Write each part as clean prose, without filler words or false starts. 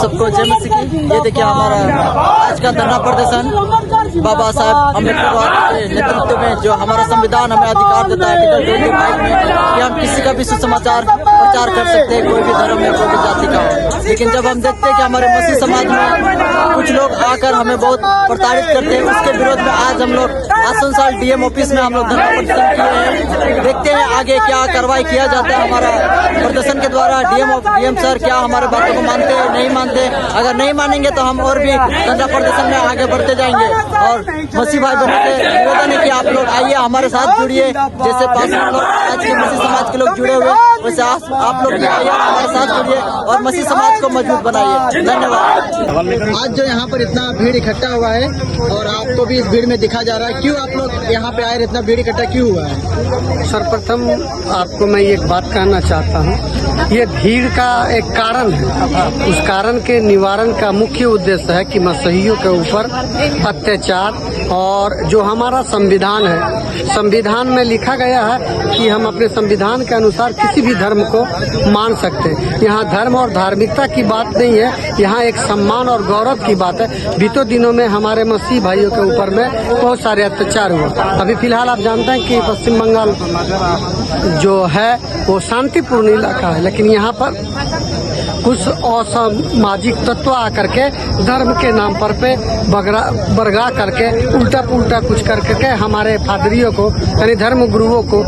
सबको जय मसीह की। ये देखिए हमारा आज का धरना प्रदर्शन बाबा साहब अम्बेडकर के नेतृत्व में जो हमारा संविधान हमें अधिकार देता है आर्टिकल 25 में कि हम किसी का भी सुसमाचार प्रचार कर सकते हैं, कोई भी धर्म में, कोई भी जाति का हो। लेकिन जब हम देखते हैं कि हमारे मसीह समाज में कुछ लोग आकर हमें बहुत प्रताड़ित करते हैं, उसके विरोध में आज हम लोग आसनसोल डीएम ऑफिस में हम लोग धरना प्रदर्शन किए हैं। देखते हैं आगे क्या कार्रवाई किया जाता है हमारा प्रदर्शन के द्वारा। डीएम सर क्या हमारे बातों को मानते हैं, नहीं मानते। अगर नहीं मानेंगे तो हम और भी धरना प्रदर्शन में आगे बढ़ते जाएंगे। और मसीह भाई बहनों से निवेदन है कि आप लोग आइए, हमारे साथ जुड़िए। जैसे 5 लोग आज के मसीह समाज के लोग जुड़े हुए, वैसे आप लोग भी आइए, हमारे साथ जुड़िए और मसीह समाज को मजबूत बनाइए। धन्यवाद। आज जो यहाँ पर इतना भीड़ इकट्ठा हुआ है और आपको भी इस भीड़ में दिखा जा रहा है, क्यों आप लोग यहाँ पे आए, इतना भीड़ इकट्ठा क्यों हुआ है? सर्वप्रथम आपको मैं एक बात कहना चाहता हूँ, ये भीड़ का एक कारण है। उस कारण के निवारण का मुख्य उद्देश्य है कि मसीहियों के ऊपर अत्याचार और जो हमारा संविधान है, संविधान में लिखा गया है कि हम अपने संविधान के अनुसार किसी भी धर्म को मान सकते हैं। यहाँ धर्म और धार्मिकता की बात नहीं है, यहाँ एक सम्मान और गौरव की बात है। बीतों दिनों में हमारे मसीह भाइयों के ऊपर में बहुत सारे अत्याचार हुए। अभी फिलहाल आप जानते हैं कि पश्चिम बंगाल जो है वो शांतिपूर्ण इलाका है, लेकिन यहाँ पर कुछ असामाजिक तत्व आकर के धर्म के नाम पर पे बरगा करके उल्टा पुल्टा कुछ करके हमारे पादरियों को यानी धर्म गुरुओं को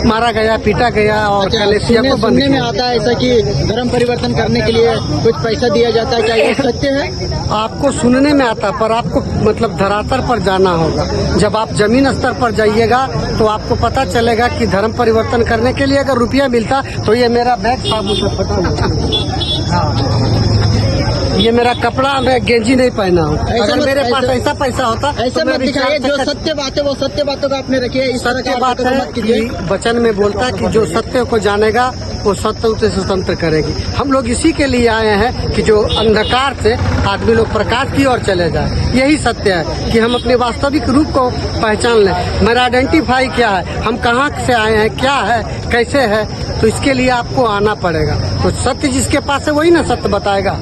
मारा गया, पीटा गया और कलेसिया को बंद में आता है ऐसा कि धर्म परिवर्तन करने के लिए कुछ पैसा दिया जाता है, क्या ये सत्य है? आपको सुनने में आता, पर आपको मतलब धरातल पर जाना होगा। जब आप जमीन स्तर पर जाइएगा तो आपको पता चलेगा कि धर्म परिवर्तन करने के लिए अगर रुपया मिलता तो ये मेरा बैग साबुन ये मेरा कपड़ा, मैं गेंजी नहीं पहना हूँ। अगर मेरे पास ऐसा पैसा होता ऐसा मत दिखाइए। जो सत्य बात है वो सत्य बातों को आपने रखी है। इस तरह की बात है कि वचन में बोलता है कि जो सत्य को जानेगा वो सत्य से स्वतंत्र करेगी। हम लोग इसी के लिए आए हैं कि जो अंधकार से आदमी लोग प्रकाश की ओर चले जाए। यही सत्य है कि हम अपने वास्तविक रूप को पहचान लें। मेरा आइडेंटिफाई क्या है, हम कहाँ से आए हैं, क्या है, कैसे है, तो इसके लिए आपको आना पड़ेगा। तो सत्य जिसके पास है वही ना सत्य बताएगा।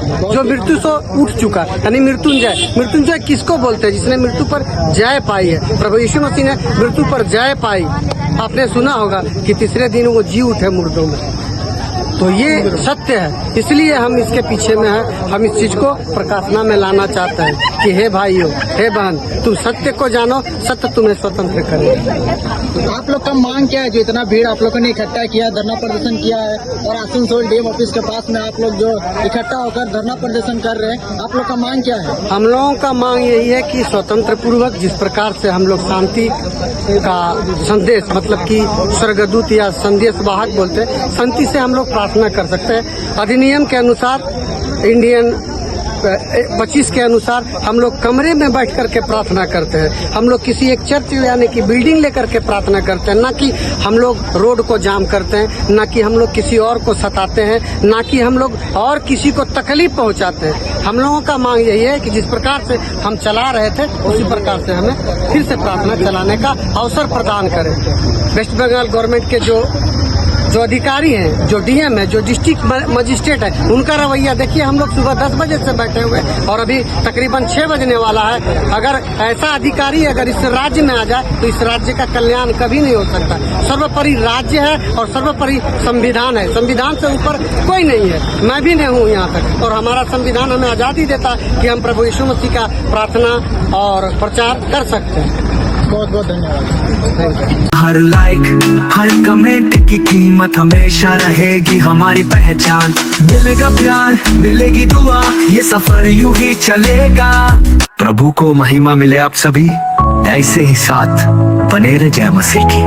जो मृत्यु से उठ चुका यानी मृत्युंजय। मृत्युंजय किसको बोलते हैं? जिसने मृत्यु पर जय पाई है। प्रभु यीशु मसीह ने मृत्यु पर जय पाई। आपने सुना होगा कि तीसरे दिन वो जी उठे मुर्दों में। तो ये सत्य है, इसलिए हम इसके पीछे में हैं। हम इस चीज को प्रकाशना में लाना चाहते हैं कि हे भाइयों, हे बहन, तुम सत्य को जानो, सत्य तुम्हें स्वतंत्र करे। आप लोग का मांग क्या है? जो इतना भीड़ आप लोगों ने इकट्ठा किया, धरना प्रदर्शन किया है और आसनसोल डीएम ऑफिस के पास में आप लोग जो इकट्ठा होकर धरना प्रदर्शन कर रहे हैं, आप लोग का मांग क्या है? हम लोगों का मांग यही है कि स्वतंत्र पूर्वक जिस प्रकार से हम लोग शांति का संदेश मतलब कि स्वर्गदूत या संदेश वाहक बोलते हैं, शांति से हम लोग प्रार्थना कर सकते हैं। अधिनियम के अनुसार इंडियन 25 के अनुसार हम लोग कमरे में बैठ करके प्रार्थना करते हैं। हम लोग किसी एक चर्च यानी कि बिल्डिंग लेकर के प्रार्थना करते हैं, ना कि हम लोग रोड को जाम करते हैं, ना कि हम लोग किसी और को सताते हैं, ना कि हम लोग और किसी को तकलीफ पहुंचाते हैं। हम लोगों का मांग यही है कि जिस प्रकार से हम चला रहे थे उसी प्रकार से हमें फिर से प्रार्थना चलाने का अवसर प्रदान करें। वेस्ट बंगाल गवर्नमेंट के जो अधिकारी हैं, जो डीएम है, जो डिस्ट्रिक्ट मजिस्ट्रेट है, उनका रवैया देखिए। हम लोग सुबह 10 बजे से बैठे हुए और अभी तकरीबन 6 बजने वाला है। अगर ऐसा अधिकारी अगर इस राज्य में आ जाए तो इस राज्य का कल्याण कभी नहीं हो सकता। सर्वोपरि राज्य है और सर्वोपरि संविधान है। संविधान से ऊपर कोई नहीं है। मैं भी नहीं हूँ यहाँ तक, और हमारा संविधान हमें आजादी देता कि हम प्रभु यीशु मसीह का प्रार्थना और प्रचार कर सकते हैं। बहुत बहुत धन्यवाद। हर लाइक हर कमेंट की कीमत हमेशा रहेगी हमारी पहचान। मिलेगा प्यार, मिलेगी दुआ, ये सफर यूं ही चलेगा। प्रभु को महिमा मिले आप सभी ऐसे ही साथ बने रहे। जय मसीह की।